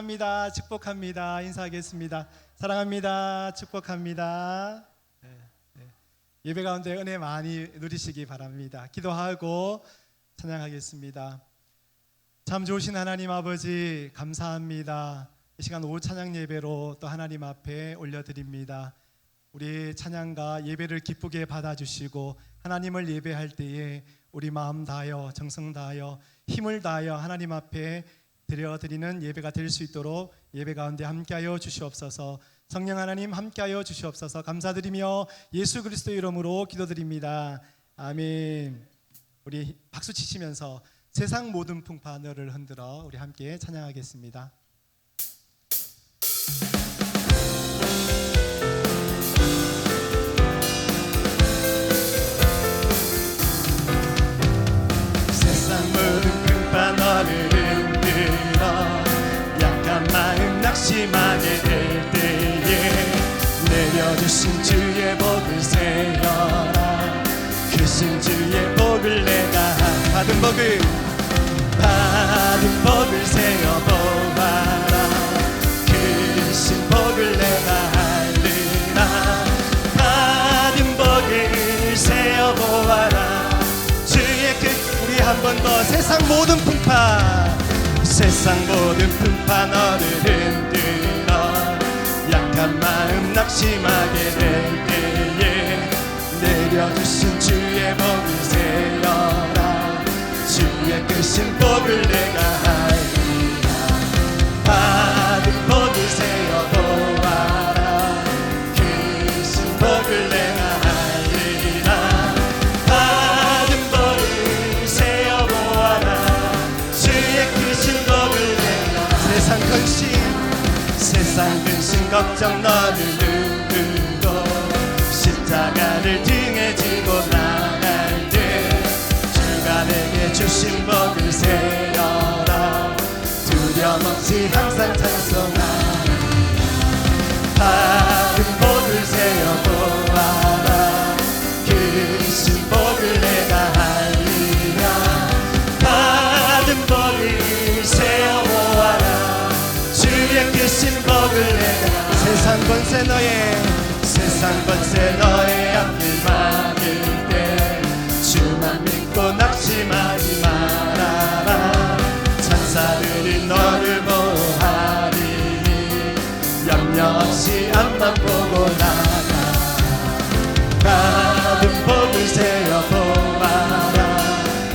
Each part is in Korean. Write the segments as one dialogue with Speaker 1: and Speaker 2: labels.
Speaker 1: 사랑합니다. 축복합니다. 인사하겠습니다. 사랑합니다. 축복합니다. 예배 가운데 은혜 많이 누리시기 바랍니다. 기도하고 찬양하겠습니다. 참 좋으신 하나님 아버지 감사합니다. 이 시간 오후 찬양 예배로 또 하나님 앞에 올려드립니다. 우리 찬양과 예배를 기쁘게 받아주시고 하나님을 예배할 때에 우리 마음 다하여 정성 다하여 힘을 다하여 하나님 앞에 드려드리는 예배가 될 수 있도록 예배 가운데 함께하여 주시옵소서. 성령 하나님 함께하여 주시옵소서. 감사드리며 예수 그리스도의 이름으로 기도드립니다. 아멘. 우리 박수 치시면서 세상 모든 풍파 너를 흔들어 우리 함께 찬양하겠습니다. 세상 모든 풍파 너를 약한 마음 낙심하게 될 때에 내려주신 주의 복을 세어라. 크신 주의 복을 내가 받은 복을 세어보아라. 크신 복을 내가 알리라. 받은 복을 세어보아라. 주의 우리 한 번 더 세상 모든 풍파 너를 흔들어 약한 마음 낙심하게 될 때에 내려주신 주의 복을 세어라. 주의 크신 복을 내가 알리라. 받은 복을 세어보아라. 크신 복을 내가 알리라. 받은 복을 세어보아라. 주의 크신 복을 세상 근심 걱정 너를 누르고 십자가를 등에 지고 나갈 때 주가 내게 주신 복을 세어라. 두려움 없이 항상 찬송하리라. 받은 복을 세어보아라. 크신 복을 내가 알리라. 받은 복을 세어보아라. 주의 크신 복을 내가 세상 권세 너의 앞길 막을 때 주만 믿고 낙심하지 말아라. 천사들이 너를 보호하리니 염려 없이 앞만 보고 나가. 받은 복을 세어보아라.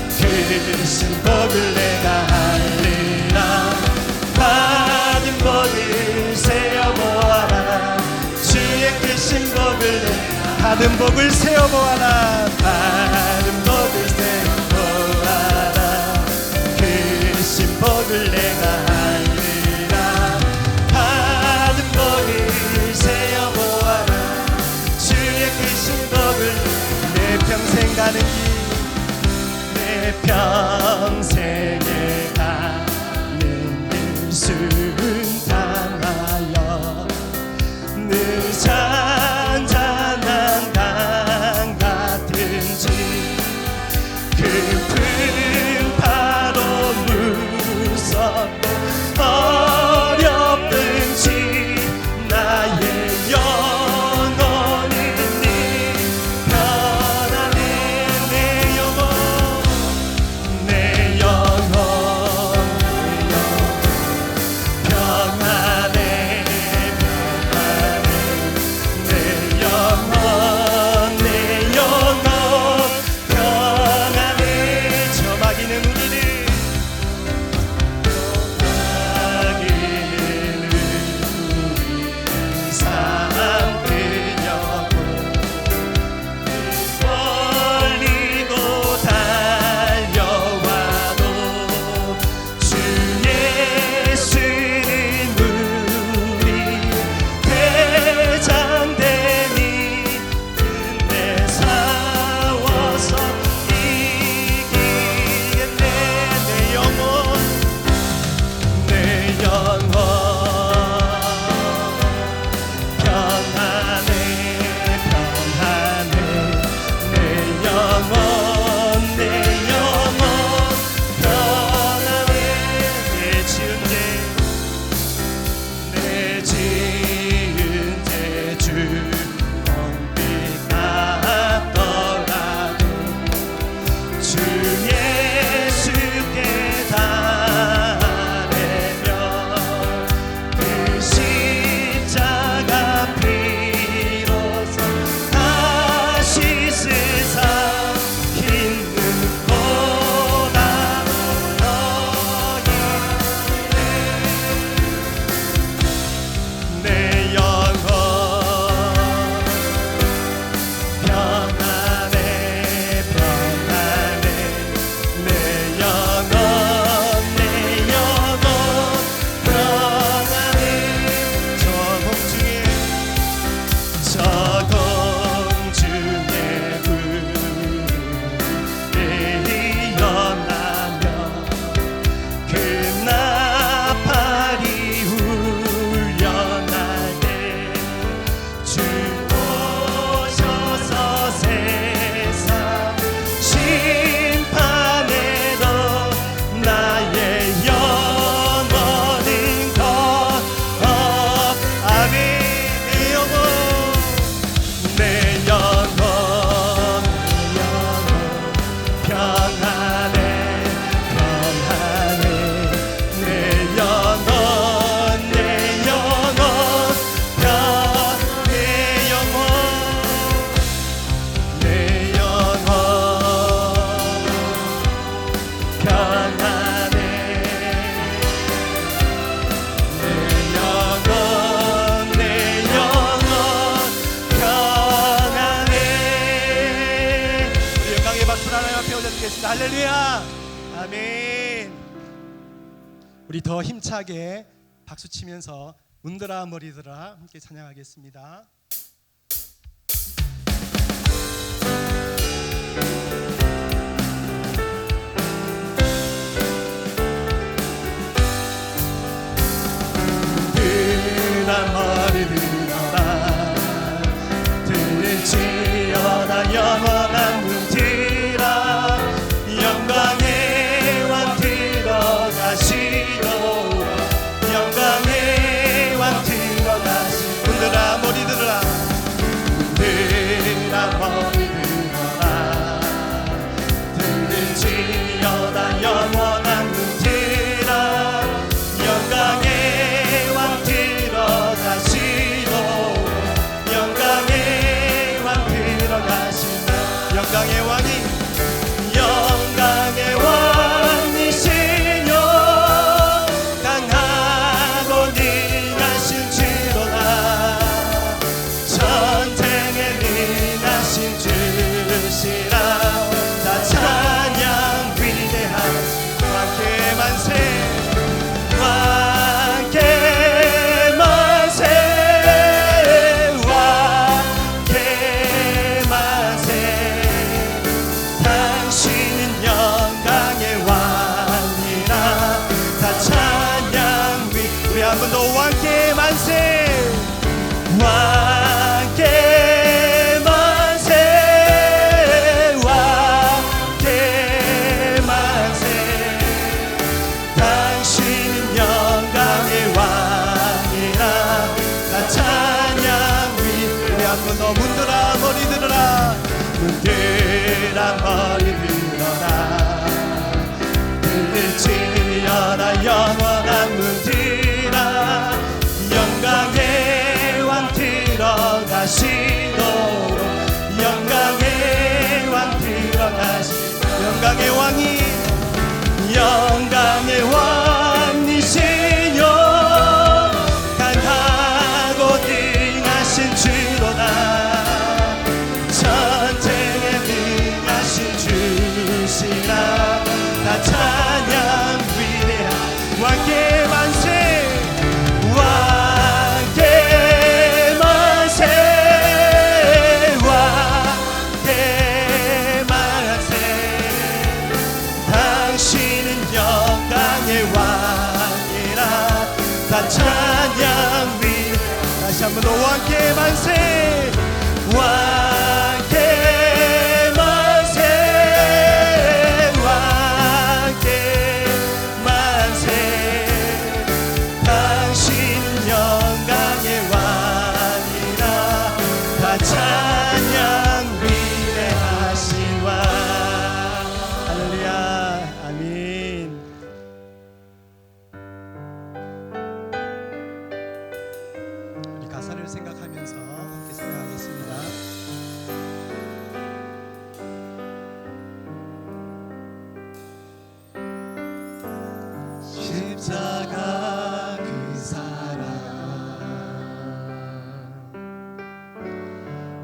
Speaker 1: 크신 복을 내가 알리라. 받은 복을 세어보아라. 주의 크신 복을 받은 복을 세어보아라. 받은 복을 세어보아라. 크신 복을 내가 알리라. 받은 복을 세어보아라. 주의 크신 복을 내 평생 가는 길 내 평생에 가는 길 순탄하여 늘 잔잔한 강 같은지 깊은 파도 무섭고 어렵든지 나의 영혼이 네 편안해. 내 영혼 찬양하겠습니다. 할렐루야. 아멘. 우리 더 힘차게 박수 치면서 문드라 머리들아 함께 찬양하겠습니다. 문드라 머리 들어라 들지어다 영원한 문드라 영광의 왕 들어가시도 영광의 왕 들어가시도 문드라 머리 들어라 문드라 머리 들어라 들지어다 영원한 문드라 영광의 왕 들어가시도 영광의 왕 들어가시도 영광의 왕이 영광의 왕이시뇨 강하고 능하신 주로다 전쟁에 능하신 주시라 다 찬양 위대한 왕께 만세 왕께 만세 왕께 만세 당신은 영광의 왕이라 다 찬양 위 우리 한 번 더 왕께 만세 왕께 만세 왕께 만세 당신은 영광의 왕이라 다 찬양 위 우리 한 번 더 문드라 머리 들어라 문드라 머리 들어라 들지어라 영원한 문드라 영광의 왕 들어가시도 영광의 왕 들어가시도 영광의 왕이 영광의 왕이시뇨 강하고 능하신 주로다 전쟁에 능하신 주시라 다 찬양 위대한 왕께 만세 왕께 만세 왕께 만세 당신은 영광의 왕이라 다 찬양 위 다시 한 번 더 왕께 만세 왕께 만세 왕께 만세 당신은 영광의 왕이라 다 찬양 위대하신 왕 할렐루야 아멘. 우리 가사를 생각하면서 함께 생각하겠습니다. 십자가 그 사랑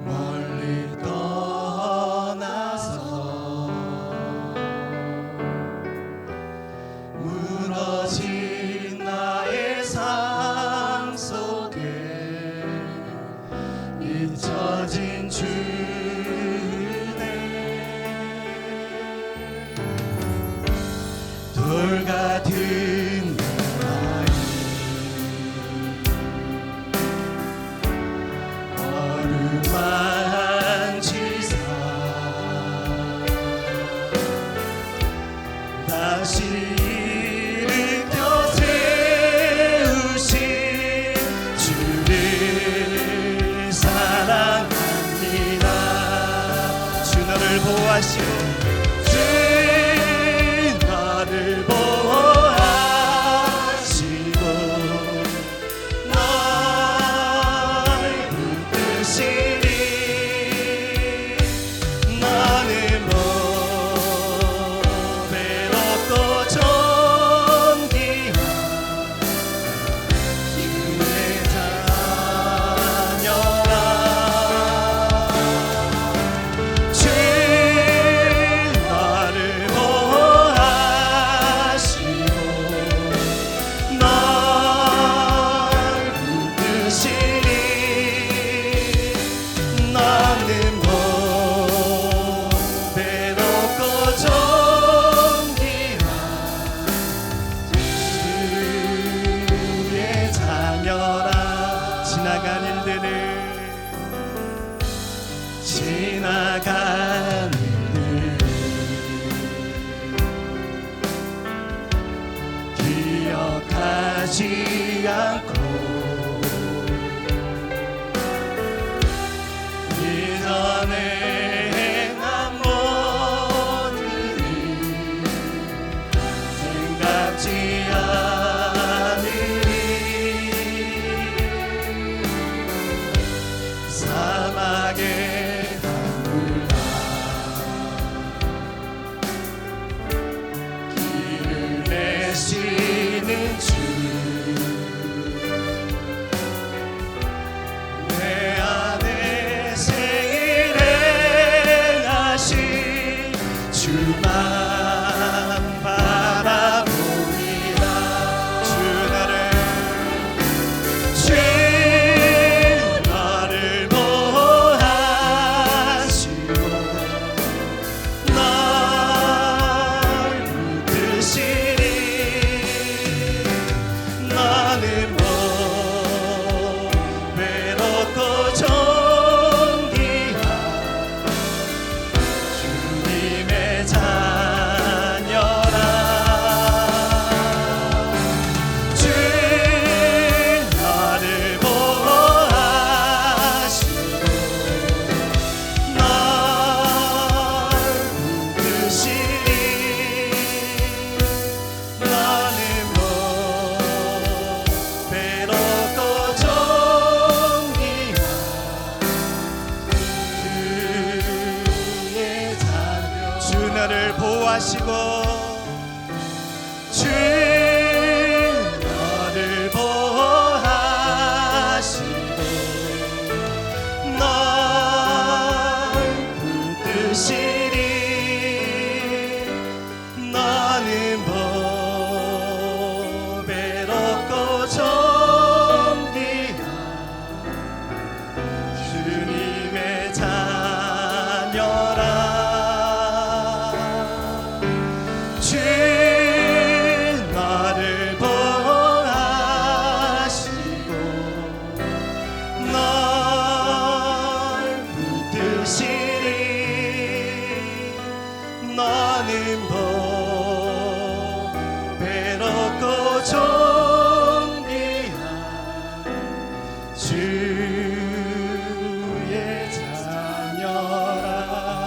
Speaker 1: 멀리 떠나서 무너진 나의 삶 속에 잊혀진 주네 돌 같은 나의 어루만지사 다시 일으켜 세우신 주를 사랑합니다. 주 너를 보호하시고 주 너를 보호하시고 널 붙드시리 너는 보배롭고 존귀한 주의 자녀라 주 않고 이전에 행한 모든 일 생각지 않으리 사막에 강물가 길을 내시는 주 내 안에 새 일 행하신 주만 바라보리라 주 나를 보호하시고 날 붙드시리 나는 외롭고 존귀한 주님의 자녀라 주 나를 보호하시고 날 붙드시리 나는 외롭고 존귀한 그의 자녀 주 나를 보호하시고 주 나를 보호하시고 날 붙드시리 나는 외롭고 존귀한 주님의 자녀라 주 나를 보호하시고 날 붙드시리 나는 외롭고 존귀한 주의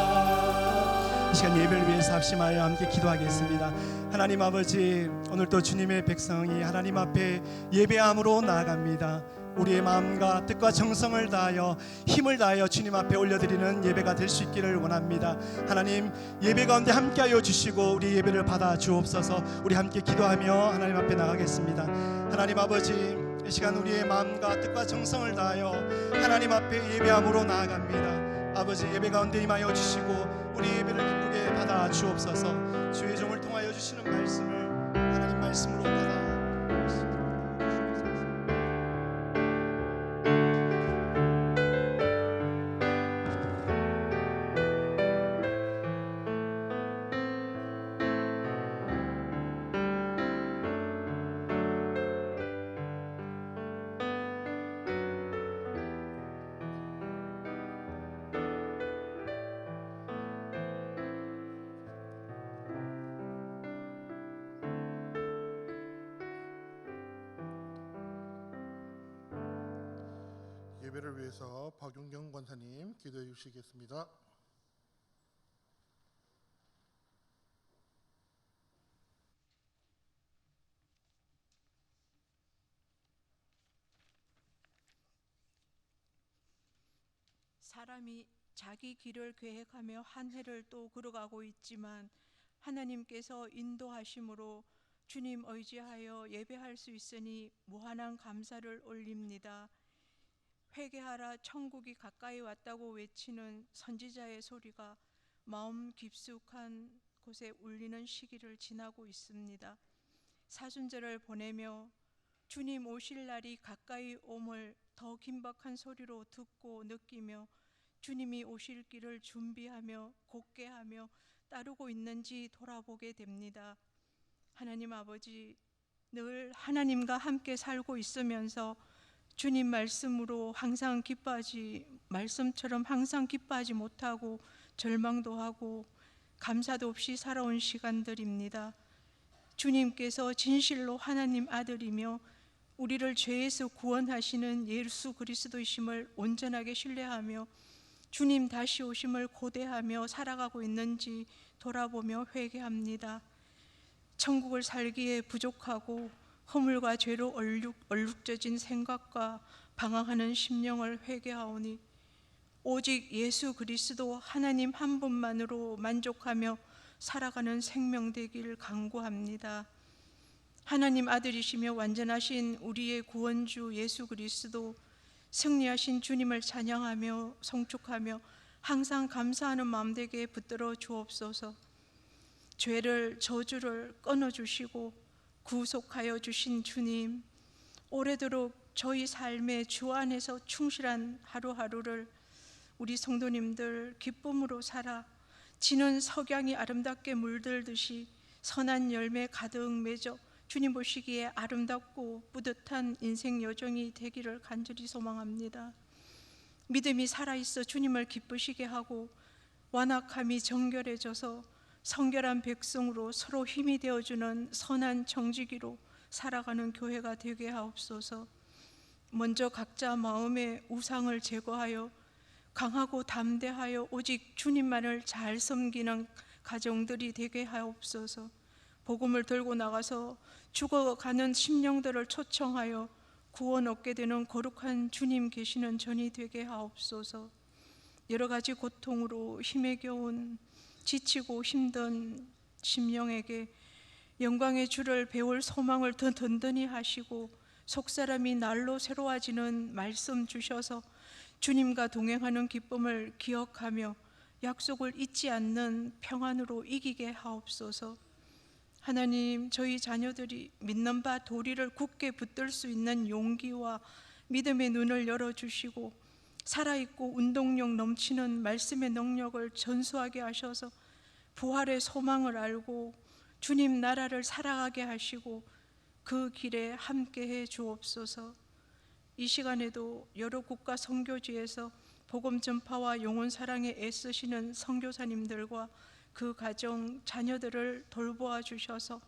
Speaker 1: 자녀라 이 시간 예배를 위해서 합심하여 함께 기도하겠습니다. 하나님 아버지 오늘 또 주님의 백성이 하나님 앞에 예배함으로 나아갑니다. 우리의 마음과 뜻과 정성을 다하여 힘을 다하여 주님 앞에 올려드리는 예배가 될 수 있기를 원합니다. 하나님 예배 가운데 함께하여 주시고 우리 예배를 받아 주옵소서. 우리 함께 기도하며 하나님 앞에 나가겠습니다. 하나님 아버지 이 시간 우리의 마음과 뜻과 정성을 다하여 하나님 앞에 예배함으로 나아갑니다. 아버지 예배 가운데 임하여 주시고 우리 예배를 기쁘게 받아 주옵소서. 주의 종을 통하여 주시는 말씀을 하나님 말씀으로 받아
Speaker 2: 예배를 위해서 박용경 권사님 기도해 주시겠습니다.
Speaker 3: 사람이 자기 길을 계획하며 한 해를 또 걸어가고 있지만 하나님께서 인도하심으로 주님 의지하여 예배할 수 있으니 무한한 감사를 올립니다. 회개하라 천국이 가까이 왔다고 외치는 선지자의 소리가 마음 깊숙한 곳에 울리는 시기를 지나고 있습니다. 사순절을 보내며 주님 오실 날이 가까이 옴을 더 긴박한 소리로 듣고 느끼며 주님이 오실 길을 준비하며 곧게하며 따르고 있는지 돌아보게 됩니다. 하나님 아버지, 늘 하나님과 함께 살고 있으면서 주님 말씀으로 항상 말씀처럼 항상 기뻐하지 못하고 절망도 하고 감사도 없이 살아온 시간들입니다. 주님께서 진실로 하나님 아들이며 우리를 죄에서 구원하시는 예수 그리스도이심을 온전하게 신뢰하며 주님 다시 오심을 고대하며 살아가고 있는지 돌아보며 회개합니다. 천국을 살기에 부족하고 허물과 죄로 얼룩져진 생각과 방황하는 심령을 회개하오니 오직 예수 그리스도 하나님 한 분만으로 만족하며 살아가는 생명 되길 간구합니다. 하나님 아들이시며 완전하신 우리의 구원주 예수 그리스도, 승리하신 주님을 찬양하며 송축하며 항상 감사하는 마음 되게 붙들어 주옵소서. 죄를 저주를 끊어주시고 구속하여 주신 주님, 오래도록 저희 삶의 주 안에서 충실한 하루하루를 우리 성도님들 기쁨으로 살아 지는 석양이 아름답게 물들듯이 선한 열매 가득 맺어 주님 보시기에 아름답고 뿌듯한 인생 여정이 되기를 간절히 소망합니다. 믿음이 살아있어 주님을 기쁘시게 하고 완악함이 정결해져서 성결한 백성으로 서로 힘이 되어주는 선한 정직이로 살아가는 교회가 되게 하옵소서. 먼저 각자 마음의 우상을 제거하여 강하고 담대하여 오직 주님만을 잘 섬기는 가정들이 되게 하옵소서. 복음을 들고 나가서 죽어가는 심령들을 초청하여 구원 얻게 되는 거룩한 주님 계시는 전이 되게 하옵소서. 여러 가지 고통으로 힘에 겨운 지치고 힘든 심령에게 영광의 주를 배울 소망을 더 든든히 하시고 속사람이 날로 새로워지는 말씀 주셔서 주님과 동행하는 기쁨을 기억하며 약속을 잊지 않는 평안으로 이기게 하옵소서. 하나님, 저희 자녀들이 믿는 바 도리를 굳게 붙들 수 있는 용기와 믿음의 눈을 열어주시고 살아있고 운동력 넘치는 말씀의 능력을 전수하게 하셔서 부활의 소망을 알고 주님 나라를 살아가게 하시고 그 길에 함께해 주옵소서. 이 시간에도 여러 국가 선교지에서 복음 전파와 영혼 사랑에 애쓰시는 선교사님들과 그 가정 자녀들을 돌보아 주셔서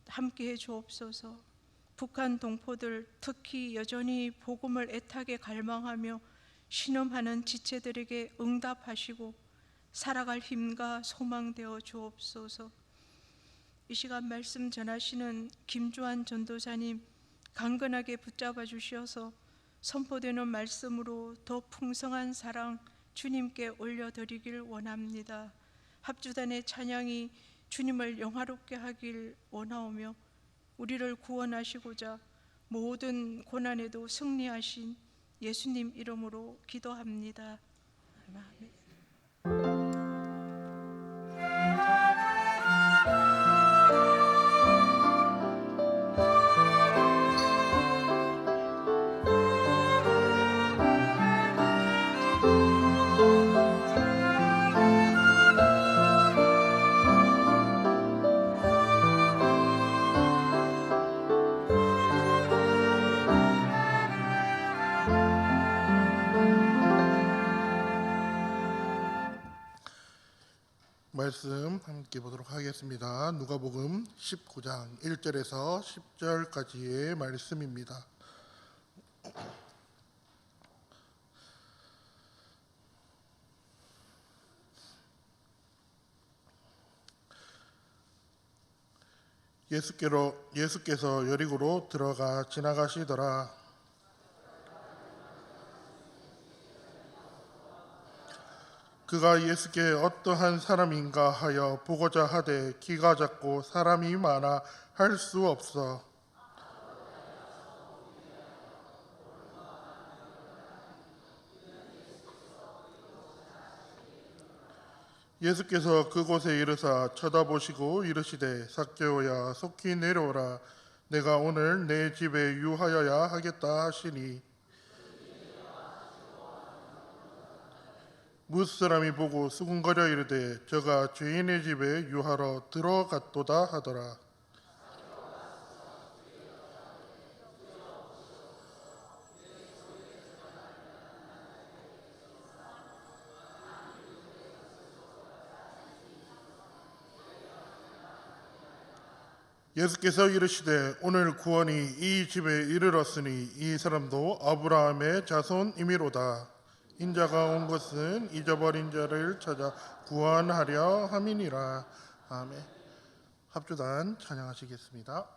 Speaker 3: 함께해 주옵소서. 북한 동포들 특히 여전히 복음을 애타게 갈망하며 신음하는 지체들에게 응답하시고 살아갈 힘과 소망 되어 주옵소서. 이 시간 말씀 전하시는 김주환 전도사님 강건하게 붙잡아 주셔서 선포되는 말씀으로 더 풍성한 사랑 주님께 올려드리길 원합니다. 합주단의 찬양이 주님을 영화롭게 하길 원하오며 우리를 구원하시고자 모든 고난에도 승리하신 예수님 이름으로 기도합니다. 아멘.
Speaker 2: 말씀 함께 보도록 하겠습니다. 누가복음 19장 1절에서 10절까지의 말씀입니다. 예수께서 여리고로 들어가 지나가시더라. 그가 예수께 어떠한 사람인가 하여 보고자 하되 기가 작고 사람이 많아 할 수 없어 예수께서 그곳에 이르사 쳐다보시고 이르시되 삭개오야 속히 내려오라 내가 오늘 내 집에 유하여야 하겠다 하시니 무사람이 보고 수군거려 이르되 저가 죄인의 집에 유하러 들어갔도다 하더라. 예수께서 이르시되 오늘 구원이 이 집에 이르렀으니 이 사람도 아브라함의 자손이미로다. 인자가 온 것은 잊어버린 자를 찾아 구원하려 함이니라. 아멘. 합주단 찬양하시겠습니다.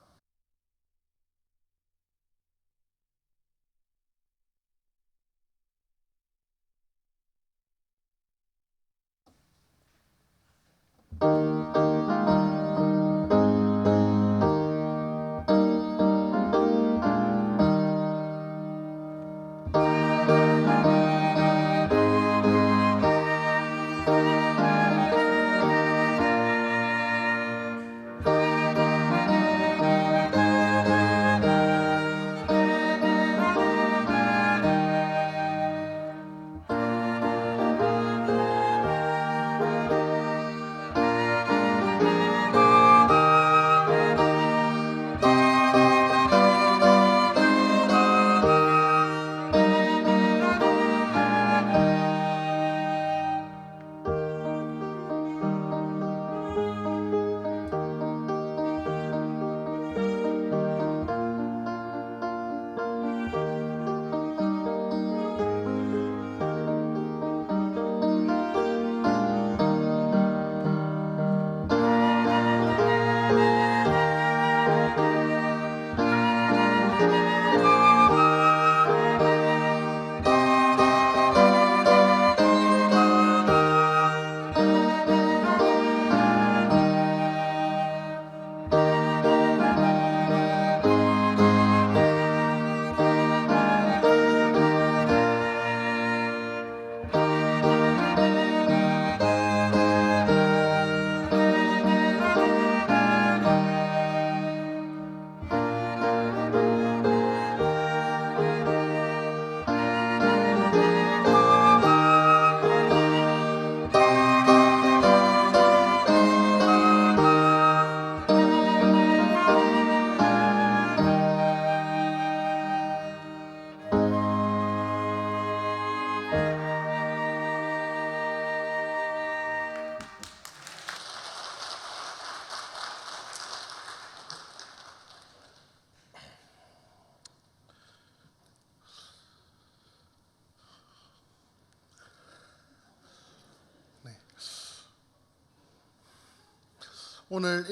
Speaker 2: 오늘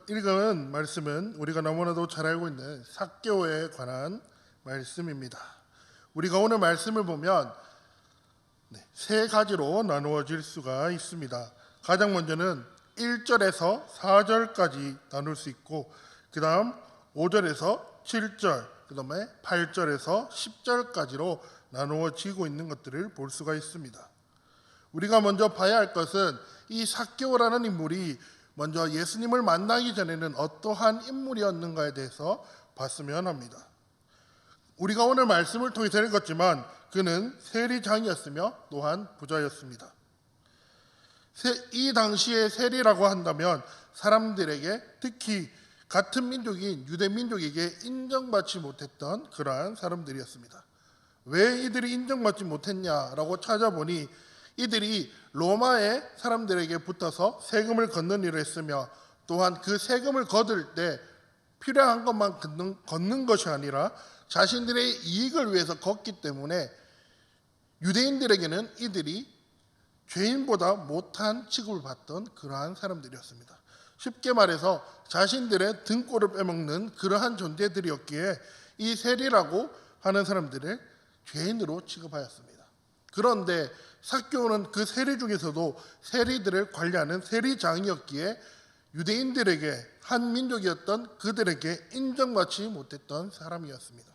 Speaker 2: 읽은 말씀은 우리가 너무나도 잘 알고 있는 삭개오에 관한 말씀입니다. 우리가 오늘 말씀을 보면 세 가지로 나누어질 수가 있습니다. 가장 먼저는 1절에서 4절까지 나눌 수 있고, 그 다음 5절에서 7절, 그 다음에 8절에서 10절까지로 나누어지고 있는 것들을 볼 수가 있습니다. 우리가 먼저 봐야 할 것은 이 삭개오라는 인물이 먼저 예수님을 만나기 전에는 어떠한 인물이었는가에 대해서 봤으면 합니다. 우리가 오늘 말씀을 통해서 읽었지만 그는 세리장이었으며 또한 부자였습니다. 이 당시에 세리라고 한다면 사람들에게, 특히 같은 민족인 유대 민족에게 인정받지 못했던 그러한 사람들이었습니다. 왜 이들이 인정받지 못했냐라고 찾아보니 이들이 로마의 사람들에게 붙어서 세금을 걷는 일을 했으며, 또한 그 세금을 거둘 때 필요한 것만 걷는 것이 아니라 자신들의 이익을 위해서 걷기 때문에 유대인들에게는 이들이 죄인보다 못한 취급을 받던 그러한 사람들이었습니다. 쉽게 말해서 자신들의 등골을 빼먹는 그러한 존재들이었기에 이 세리라고 하는 사람들을 죄인으로 취급하였습니다. 그런데 삭개오는 그 세리 중에서도 세리들을 관리하는 세리장이었기에 유대인들에게, 한 민족이었던 그들에게 인정받지 못했던 사람이었습니다.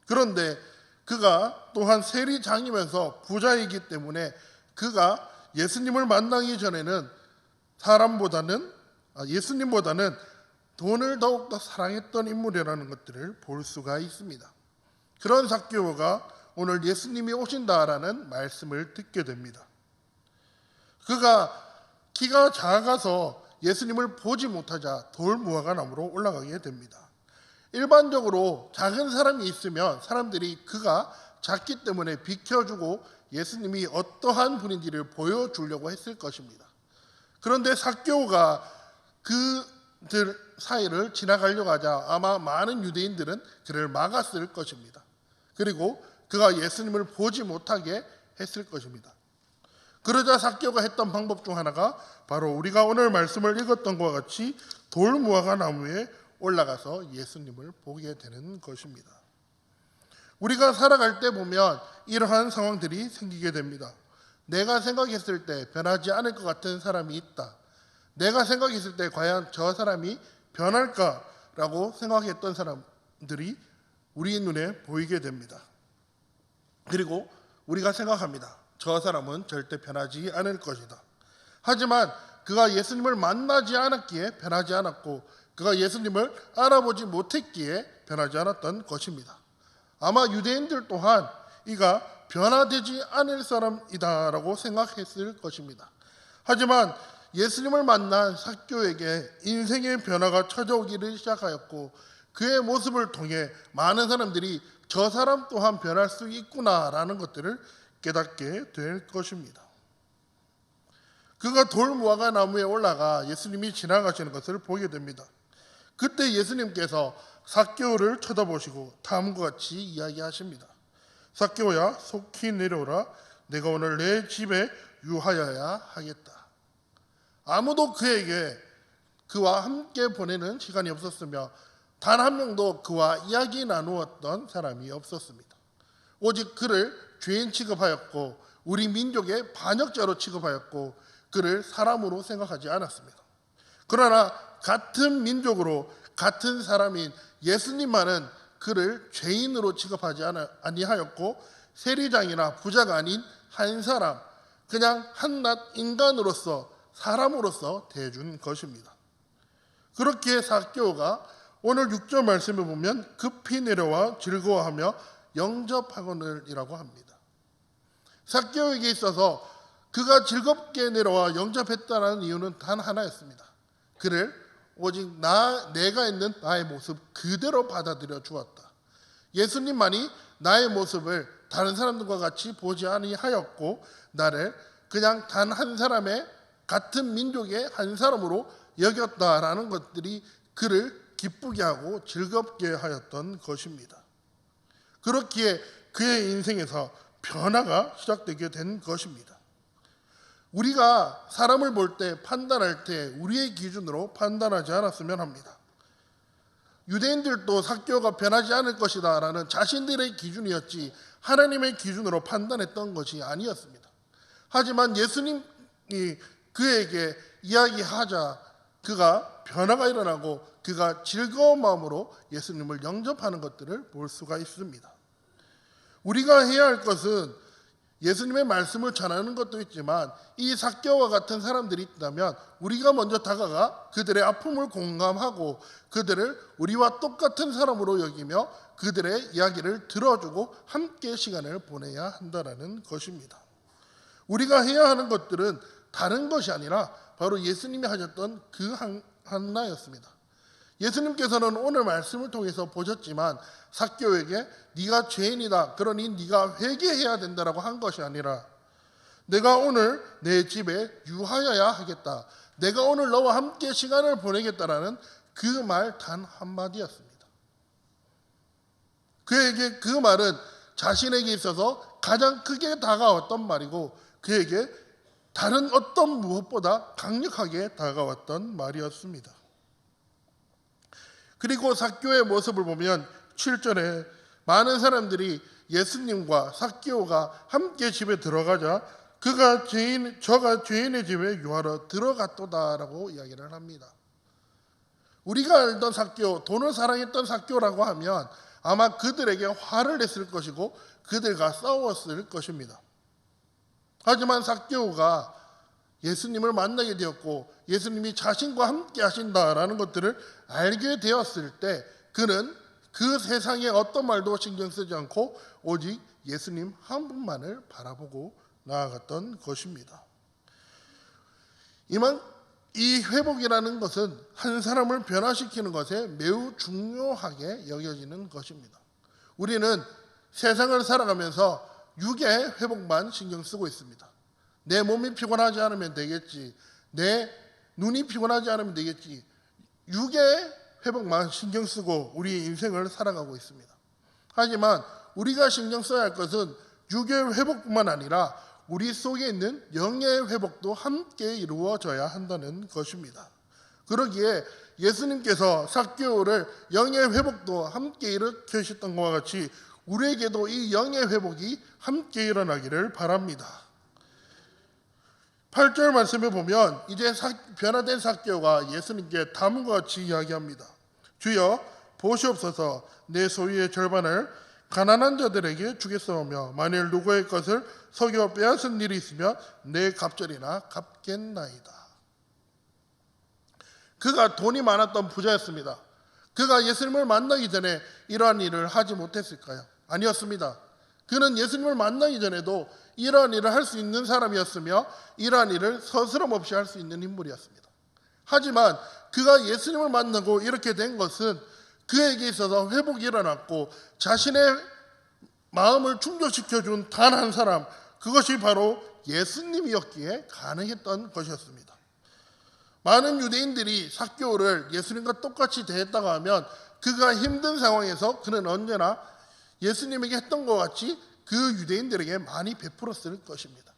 Speaker 2: 그런데 그가 또한 세리장이면서 부자이기 때문에 그가 예수님을 만나기 전에는 예수님보다는 돈을 더욱더 사랑했던 인물이라는 것들을 볼 수가 있습니다. 그런 삭개오가 오늘 예수님이 오신다라는 말씀을 듣게 됩니다. 그가 키가 작아서 예수님을 보지 못하자 돌무화과 나무로 올라가게 됩니다. 일반적으로 작은 사람이 있으면 사람들이 그가 작기 때문에 비켜주고 예수님이 어떠한 분인지를 보여주려고 했을 것입니다. 그런데 삭개오가 그 사이를 지나가려고 하자 아마 많은 유대인들은 그를 막았을 것입니다. 그리고 그가 예수님을 보지 못하게 했을 것입니다. 그러자 삭개오가 했던 방법 중 하나가 바로 우리가 오늘 말씀을 읽었던 것과 같이 돌무화과 나무에 올라가서 예수님을 보게 되는 것입니다. 우리가 살아갈 때 보면 이러한 상황들이 생기게 됩니다. 내가 생각했을 때 변하지 않을 것 같은 사람이 있다. 내가 생각했을 때 과연 저 사람이 변할까라고 생각했던 사람들이 우리 눈에 보이게 됩니다. 그리고 우리가 생각합니다. 저 사람은 절대 변하지 않을 것이다. 하지만 그가 예수님을 만나지 않았기에 변하지 않았고, 그가 예수님을 알아보지 못했기에 변하지 않았던 것입니다. 아마 유대인들 또한 이가 변화되지 않을 사람이다라고 생각했을 것입니다. 하지만 예수님을 만난 삭개오에게 인생의 변화가 찾아오기를 시작하였고, 그의 모습을 통해 많은 사람들이 저 사람 또한 변할 수 있구나라는 것들을 깨닫게 될 것입니다. 그가 돌무화과 나무에 올라가 예수님이 지나가시는 것을 보게 됩니다. 그때 예수님께서 삭개오를 쳐다보시고 다음과 같이 이야기하십니다. 삭개오야, 속히 내려오라. 내가 오늘 내 집에 유하여야 하겠다. 아무도 그에게 그와 함께 보내는 시간이 없었으며 단 한 명도 그와 이야기 나누었던 사람이 없었습니다. 오직 그를 죄인 취급하였고 우리 민족의 반역자로 취급하였고 그를 사람으로 생각하지 않았습니다. 그러나 같은 민족으로 같은 사람인 예수님만은 그를 죄인으로 취급하지 아니하였고 세리장이나 부자가 아닌 한 사람, 그냥 한낱 인간으로서 사람으로서 대해준 것입니다. 그렇게 삭개오가 오늘 6절 말씀에 보면 급히 내려와 즐거워하며 영접하거늘이라고 합니다. 삭개오에게 있어서 그가 즐겁게 내려와 영접했다는 이유는 단 하나였습니다. 그를 오직 내가 있는 나의 모습 그대로 받아들여 주었다. 예수님만이 나의 모습을 다른 사람들과 같이 보지 아니하였고 나를 그냥 단 한 사람의 같은 민족의 한 사람으로 여겼다라는 것들이 그를 기쁘게 하고 즐겁게 하였던 것입니다. 그렇기에 그의 인생에서 변화가 시작되게 된 것입니다. 우리가 사람을 볼 때 판단할 때 우리의 기준으로 판단하지 않았으면 합니다. 유대인들도 삭개오가 변하지 않을 것이다 라는 자신들의 기준이었지 하나님의 기준으로 판단했던 것이 아니었습니다. 하지만 예수님이 그에게 이야기하자 그가 변화가 일어나고 그가 즐거운 마음으로 예수님을 영접하는 것들을 볼 수가 있습니다. 우리가 해야 할 것은 예수님의 말씀을 전하는 것도 있지만 이 삭개오와 같은 사람들이 있다면 우리가 먼저 다가가 그들의 아픔을 공감하고 그들을 우리와 똑같은 사람으로 여기며 그들의 이야기를 들어주고 함께 시간을 보내야 한다는 것입니다. 우리가 해야 하는 것들은 다른 것이 아니라 바로 예수님이 하셨던 그 하나였습니다. 예수님께서는 오늘 말씀을 통해서 보셨지만 삭개오에게 네가 죄인이다 그러니 네가 회개해야 된다라고 한 것이 아니라 내가 오늘 내 집에 유하여야 하겠다. 내가 오늘 너와 함께 시간을 보내겠다라는 그 말 단 한마디였습니다. 그에게 그 말은 자신에게 있어서 가장 크게 다가왔던 말이고 그에게 다른 어떤 무엇보다 강력하게 다가왔던 말이었습니다. 그리고 삭개오의 모습을 보면 7절에 많은 사람들이 예수님과 삭개오가 함께 집에 들어가자 저가 죄인의 집에 유하러 들어갔도다라고 이야기를 합니다. 우리가 알던 삭개오, 돈을 사랑했던 삭개오라고 하면 아마 그들에게 화를 냈을 것이고 그들과 싸웠을 것입니다. 하지만 삭개오가 예수님을 만나게 되었고 예수님이 자신과 함께 하신다라는 것들을 알게 되었을 때 그는 그 세상의 어떤 말도 신경 쓰지 않고 오직 예수님 한 분만을 바라보고 나아갔던 것입니다. 이 회복이라는 것은 한 사람을 변화시키는 것에 매우 중요하게 여겨지는 것입니다. 우리는 세상을 살아가면서 육의 회복만 신경 쓰고 있습니다. 내 몸이 피곤하지 않으면 되겠지. 내 눈이 피곤하지 않으면 되겠지. 육의 회복만 신경 쓰고 우리의 인생을 살아가고 있습니다. 하지만 우리가 신경 써야 할 것은 육의 회복뿐만 아니라 우리 속에 있는 영의 회복도 함께 이루어져야 한다는 것입니다. 그러기에 예수님께서 삭개오를 영의 회복도 함께 일으키셨던 것과 같이 우리에게도 이 영의 회복이 함께 일어나기를 바랍니다. 8절 말씀에 보면 이제 변화된 삭개오가 예수님께 다음과 같이 이야기합니다. 주여 보시옵소서, 내 소유의 절반을 가난한 자들에게 주겠사오며 만일 누구의 것을 속여 빼앗은 일이 있으면 내 갑절이나 갚겠나이다. 그가 돈이 많았던 부자였습니다. 그가 예수님을 만나기 전에 이러한 일을 하지 못했을까요? 아니었습니다. 그는 예수님을 만나기 전에도 이러한 일을 할 수 있는 사람이었으며 이러한 일을 서스럼 없이 할 수 있는 인물이었습니다. 하지만 그가 예수님을 만나고 이렇게 된 것은 그에게 있어서 회복이 일어났고 자신의 마음을 충족시켜준 단 한 사람, 그것이 바로 예수님이었기에 가능했던 것이었습니다. 많은 유대인들이 삭개오를 예수님과 똑같이 대했다고 하면 그가 힘든 상황에서 그는 언제나 예수님에게 했던 것 같이 그 유대인들에게 많이 베풀었을 것입니다.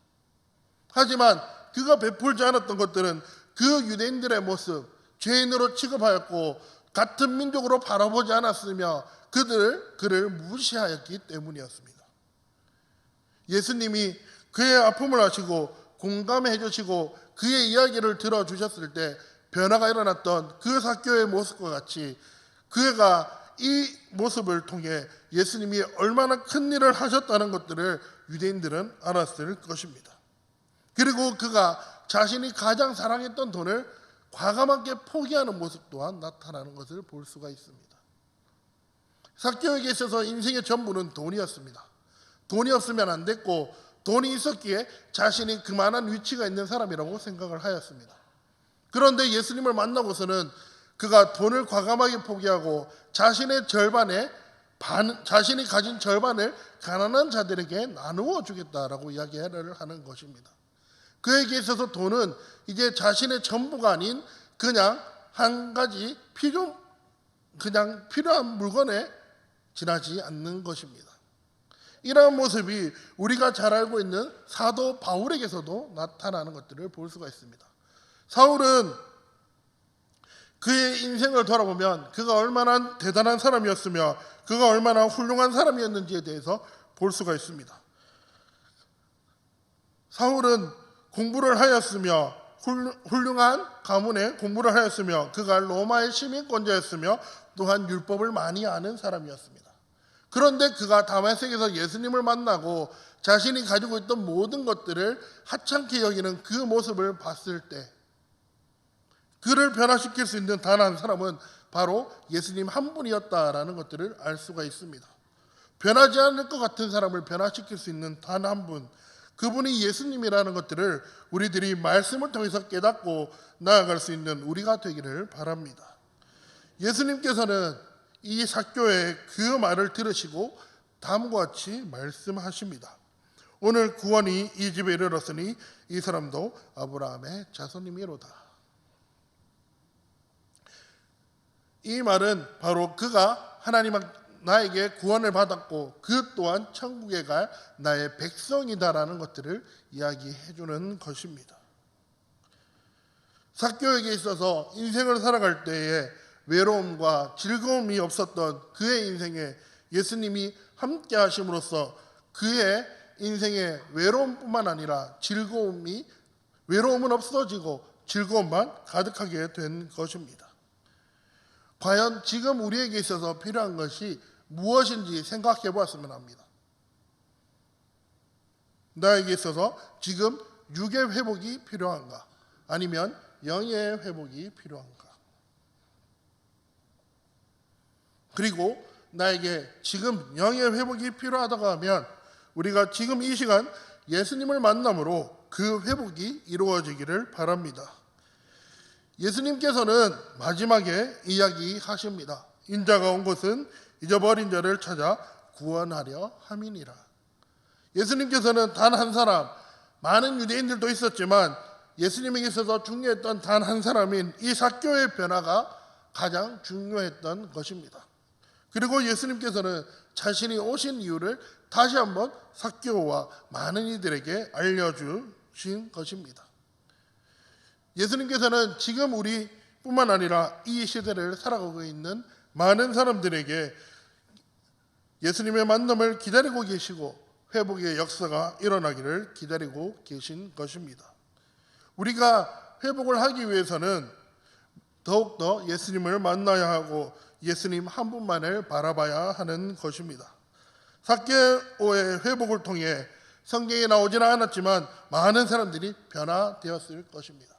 Speaker 2: 하지만 그가 베풀지 않았던 것들은 그 유대인들의 모습, 죄인으로 취급하였고 같은 민족으로 바라보지 않았으며 그를 무시하였기 때문이었습니다. 예수님이 그의 아픔을 아시고 공감해 주시고 그의 이야기를 들어주셨을 때 변화가 일어났던 그 삭개오의 모습과 같이 그가 이 모습을 통해 예수님이 얼마나 큰 일을 하셨다는 것들을 유대인들은 알았을 것입니다. 그리고 그가 자신이 가장 사랑했던 돈을 과감하게 포기하는 모습 또한 나타나는 것을 볼 수가 있습니다. 삭개오에게 있어서 인생의 전부는 돈이었습니다. 돈이 없으면 안 됐고 돈이 있었기에 자신이 그만한 위치가 있는 사람이라고 생각을 하였습니다. 그런데 예수님을 만나고서는 그가 돈을 과감하게 포기하고 자신이 가진 절반을 가난한 자들에게 나누어 주겠다라고 이야기를 하는 것입니다. 그에게 있어서 돈은 이제 자신의 전부가 아닌 그냥 한 가지 필요한 물건에 지나지 않는 것입니다. 이러한 모습이 우리가 잘 알고 있는 사도 바울에게서도 나타나는 것들을 볼 수가 있습니다. 사울은 그의 인생을 돌아보면 그가 얼마나 대단한 사람이었으며 그가 얼마나 훌륭한 사람이었는지에 대해서 볼 수가 있습니다. 사울은 공부를 하였으며 훌륭한 가문에 공부를 하였으며 그가 로마의 시민권자였으며 또한 율법을 많이 아는 사람이었습니다. 그런데 그가 다메섹에서 예수님을 만나고 자신이 가지고 있던 모든 것들을 하찮게 여기는 그 모습을 봤을 때 그를 변화시킬 수 있는 단 한 사람은 바로 예수님 한 분이었다라는 것들을 알 수가 있습니다. 변하지 않을 것 같은 사람을 변화시킬 수 있는 단 한 분, 그분이 예수님이라는 것들을 우리들이 말씀을 통해서 깨닫고 나아갈 수 있는 우리가 되기를 바랍니다. 예수님께서는 이 삭개오의 그 말을 들으시고 다음과 같이 말씀하십니다. 오늘 구원이 이 집에 이르렀으니 이 사람도 아브라함의 자손이미로다. 이 말은 바로 그가 하나님 나에게 구원을 받았고 그 또한 천국에 갈 나의 백성이다라는 것들을 이야기해 주는 것입니다. 삭개오에게 있어서 인생을 살아갈 때에 외로움과 즐거움이 없었던 그의 인생에 예수님이 함께 하심으로써 그의 인생의 외로움뿐만 아니라 외로움은 없어지고 즐거움만 가득하게 된 것입니다. 과연 지금 우리에게 있어서 필요한 것이 무엇인지 생각해 보았으면 합니다. 나에게 있어서 지금 육의 회복이 필요한가? 아니면 영의 회복이 필요한가? 그리고 나에게 지금 영의 회복이 필요하다고 하면 우리가 지금 이 시간 예수님을 만남으로 그 회복이 이루어지기를 바랍니다. 예수님께서는 마지막에 이야기하십니다. 인자가 온 것은 잊어버린 자를 찾아 구원하려 함이니라. 예수님께서는 단 한 사람, 많은 유대인들도 있었지만 예수님에게 있어서 중요했던 단 한 사람인 이 삭개오의 변화가 가장 중요했던 것입니다. 그리고 예수님께서는 자신이 오신 이유를 다시 한번 삭개오와 많은 이들에게 알려주신 것입니다. 예수님께서는 지금 우리뿐만 아니라 이 시대를 살아가고 있는 많은 사람들에게 예수님의 만남을 기다리고 계시고 회복의 역사가 일어나기를 기다리고 계신 것입니다. 우리가 회복을 하기 위해서는 더욱더 예수님을 만나야 하고 예수님 한 분만을 바라봐야 하는 것입니다. 삭개오의 회복을 통해 성경에 나오지는 않았지만 많은 사람들이 변화되었을 것입니다.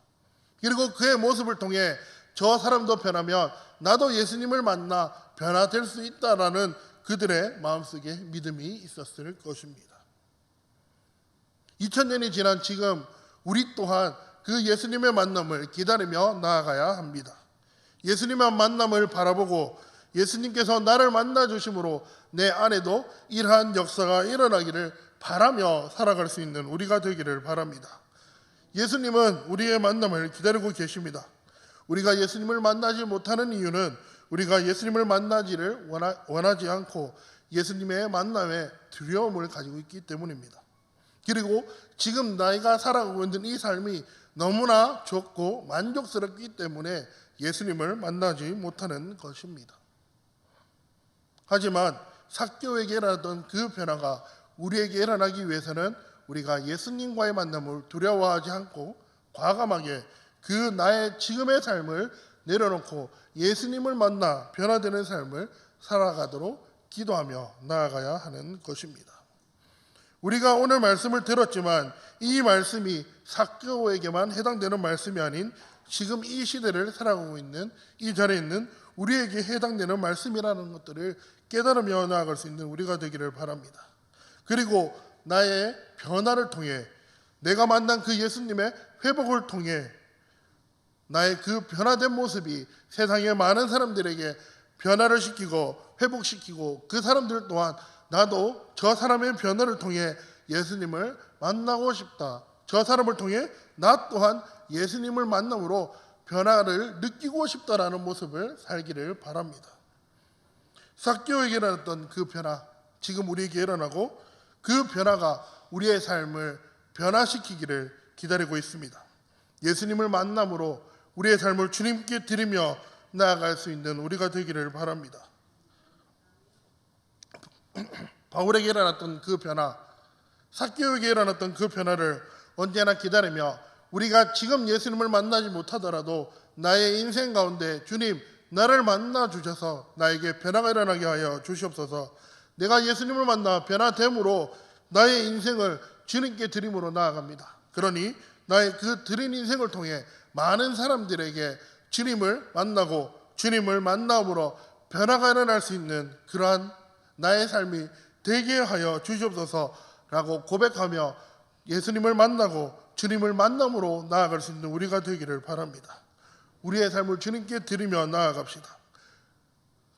Speaker 2: 그리고 그의 모습을 통해 저 사람도 변하면 나도 예수님을 만나 변화될 수 있다라는 그들의 마음속에 믿음이 있었을 것입니다. 2000년이 지난 지금 우리 또한 그 예수님의 만남을 기다리며 나아가야 합니다. 예수님의 만남을 바라보고 예수님께서 나를 만나 주심으로 내 안에도 이러한 역사가 일어나기를 바라며 살아갈 수 있는 우리가 되기를 바랍니다. 예수님은 우리의 만남을 기다리고 계십니다. 우리가 예수님을 만나지 못하는 이유는 우리가 예수님을 만나지를 원하지 않고 예수님의 만남에 두려움을 가지고 있기 때문입니다. 그리고 지금 나이가 살아가고 있는 이 삶이 너무나 좋고 만족스럽기 때문에 예수님을 만나지 못하는 것입니다. 하지만 삭개오에게 일어났던 그 변화가 우리에게 일어나기 위해서는 우리가 예수님과의 만남을 두려워하지 않고 과감하게 그 나의 지금의 삶을 내려놓고 예수님을 만나 변화되는 삶을 살아가도록 기도하며 나아가야 하는 것입니다. 우리가 오늘 말씀을 들었지만 이 말씀이 삭개오에게만 해당되는 말씀이 아닌 지금 이 시대를 살아가고 있는 이 자리에 있는 우리에게 해당되는 말씀이라는 것들을 깨달으며 나아갈 수 있는 우리가 되기를 바랍니다. 그리고 나의 변화를 통해 내가 만난 그 예수님의 회복을 통해 나의 그 변화된 모습이 세상의 많은 사람들에게 변화를 시키고 회복시키고 그 사람들 또한 나도 저 사람의 변화를 통해 예수님을 만나고 싶다. 저 사람을 통해 나 또한 예수님을 만남으로 변화를 느끼고 싶다라는 모습을 살기를 바랍니다. 삭개오에게 일어났던 그 변화, 지금 우리에게 일어나고 그 변화가 우리의 삶을 변화시키기를 기다리고 있습니다. 예수님을 만남으로 우리의 삶을 주님께 드리며 나아갈 수 있는 우리가 되기를 바랍니다. 바울에게 일어났던 그 변화, 삭개오에게 일어났던 그 변화를 언제나 기다리며 우리가 지금 예수님을 만나지 못하더라도 나의 인생 가운데 주님 나를 만나 주셔서 나에게 변화가 일어나게 하여 주시옵소서. 내가 예수님을 만나 변화됨으로 나의 인생을 주님께 드림으로 나아갑니다. 그러니 나의 그 드린 인생을 통해 많은 사람들에게 주님을 만나고 주님을 만남으로 변화가 일어날 수 있는 그러한 나의 삶이 되게 하여 주시옵소서라고 고백하며 예수님을 만나고 주님을 만남으로 나아갈 수 있는 우리가 되기를 바랍니다. 우리의 삶을 주님께 드리며 나아갑시다.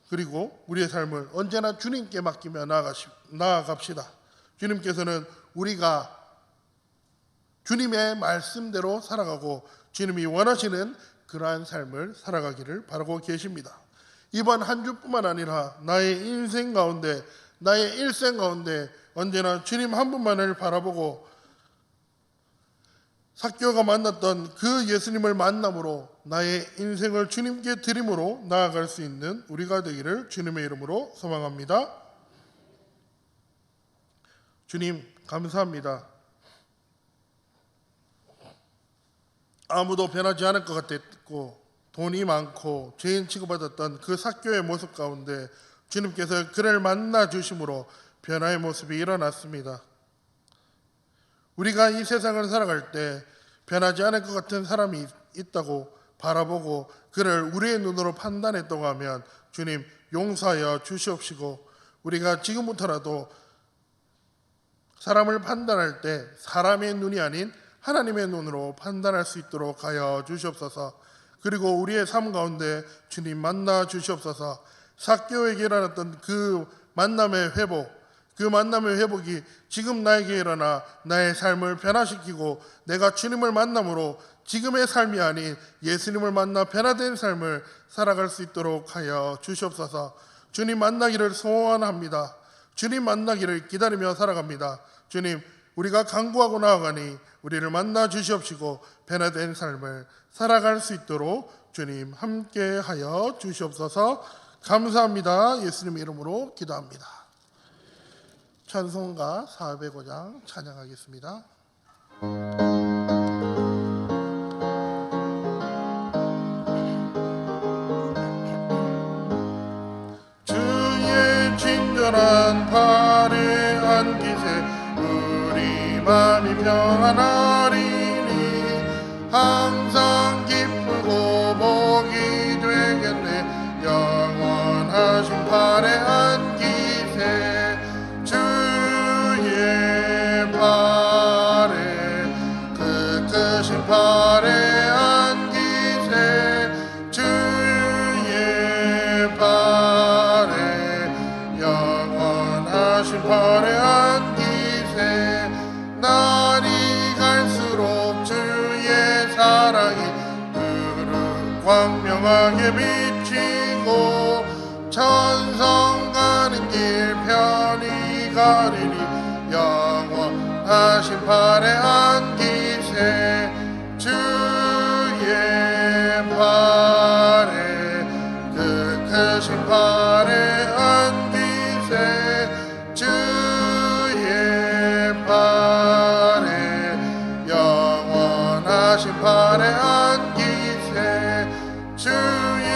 Speaker 2: 그리고 우리의 삶을 언제나 주님께 맡기며 나아갑시다. 주님께서는 우리가 주님의 말씀대로 살아가고 주님이 원하시는 그러한 삶을 살아가기를 바라고 계십니다. 이번 한 주뿐만 아니라 나의 인생 가운데 나의 일생 가운데 언제나 주님 한 분만을 바라보고 삭개오가 만났던 그 예수님을 만남으로 나의 인생을 주님께 드림으로 나아갈 수 있는 우리가 되기를 주님의 이름으로 소망합니다. 주님 감사합니다. 아무도 변하지 않을 것 같았고 돈이 많고 죄인 취급받았던 그 삭개오의 모습 가운데 주님께서 그를 만나 주심으로 변화의 모습이 일어났습니다. 우리가 이 세상을 살아갈 때 변하지 않을 것 같은 사람이 있다고 바라보고 그를 우리의 눈으로 판단했다고 하면 주님 용서하여 주시옵시고 우리가 지금부터라도 사람을 판단할 때 사람의 눈이 아닌 하나님의 눈으로 판단할 수 있도록 하여 주시옵소서. 그리고 우리의 삶 가운데 주님 만나 주시옵소서. 삭개오에게 일어났던 그 만남의 회복, 그 만남의 회복이 지금 나에게 일어나 나의 삶을 변화시키고 내가 주님을 만남으로 지금의 삶이 아닌 예수님을 만나 변화된 삶을 살아갈 수 있도록 하여 주시옵소서. 주님 만나기를 소원합니다. 주님 만나기를 기다리며 살아갑니다. 주님, 우리가 간구하고 나아가니 우리를 만나 주시옵시고 변화된 삶을 살아갈 수 있도록 주님 함께하여 주시옵소서. 감사합니다. 예수님 이름으로 기도합니다. 찬송가 405장 찬양하겠습니다. 주의 친절한 팔에 안기세 우리 맘이 평안하리니 항상 기쁘고 복이 되겠네. 영원하신 팔에 안기세 주의 팔에 그 크신 팔에 안기세 주의 팔에 영원하신 팔에 안기세. 날이 갈수록 주의 사랑이 두루 광명하게 비치고 천성 가는 길 편히 가리니 영원하신 팔에 안기세 주의 팔에 그 크신 팔에 안기세 주의 팔에 영원하신 팔에 안기세. 주의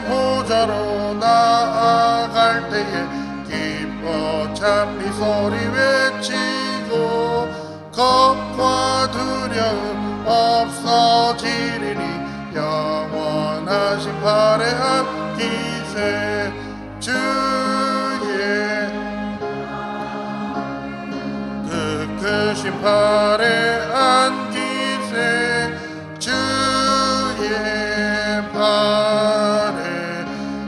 Speaker 2: 보좌로 나아갈 때에 기뻐 찬미 소리 외치고 겁과 두려움 없어지리니 영원하신 팔에 안기세 주의 그 크신 팔에 안기세 주의 팔에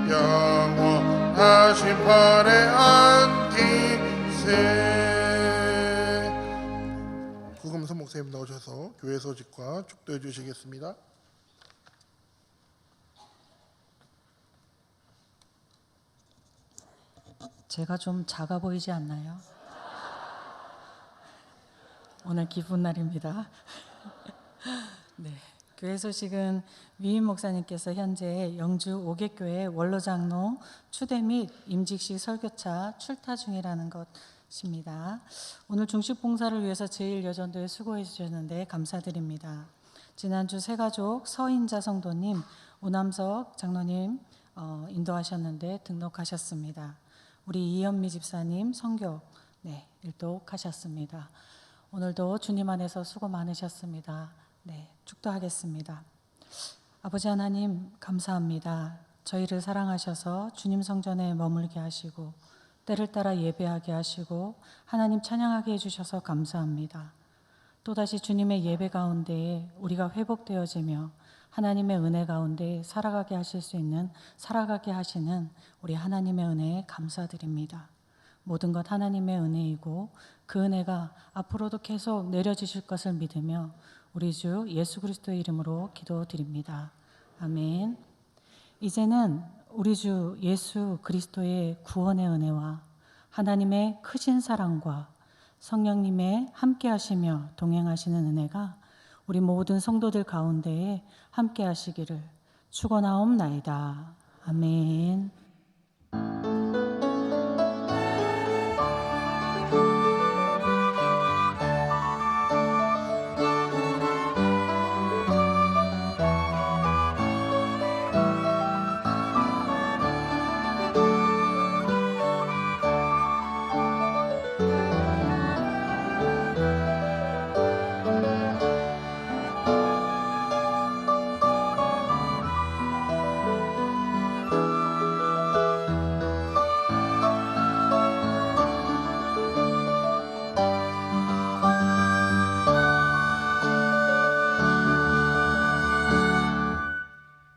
Speaker 2: 영원하신 팔에 안기세. 구금선 목사님 나오셔서 교회 소식과 축도해 주시겠습니다.
Speaker 4: 제가 좀 작아 보이지 않나요? 오늘 기쁜 날입니다. 네, 교회 소식은 위임 목사님께서 현재 영주 오객교회 원로장로 추대 및 임직식 설교차 출타 중이라는 것입니다. 오늘 중식 봉사를 위해서 제1여전도에 수고해 주셨는데 감사드립니다. 지난주 새가족 서인자 성도님, 오남석 장로님 인도하셨는데 등록하셨습니다. 우리 이현미 집사님 성교 일독하셨습니다. 오늘도 주님 안에서 수고 많으셨습니다. 축도하겠습니다. 아버지 하나님 감사합니다. 저희를 사랑하셔서 주님 성전에 머물게 하시고 때를 따라 예배하게 하시고 하나님 찬양하게 해주셔서 감사합니다. 또다시 주님의 예배 가운데에 우리가 회복되어지며 하나님의 은혜 가운데 살아가게 하시는 우리 하나님의 은혜에 감사드립니다. 모든 것 하나님의 은혜이고 그 은혜가 앞으로도 계속 내려주실 것을 믿으며 우리 주 예수 그리스도의 이름으로 기도드립니다. 아멘. 이제는 우리 주 예수 그리스도의 구원의 은혜와 하나님의 크신 사랑과 성령님의 함께 하시며 동행하시는 은혜가 우리 모든 성도들 가운데에 함께 하시기를 축원하옵나이다. 아멘.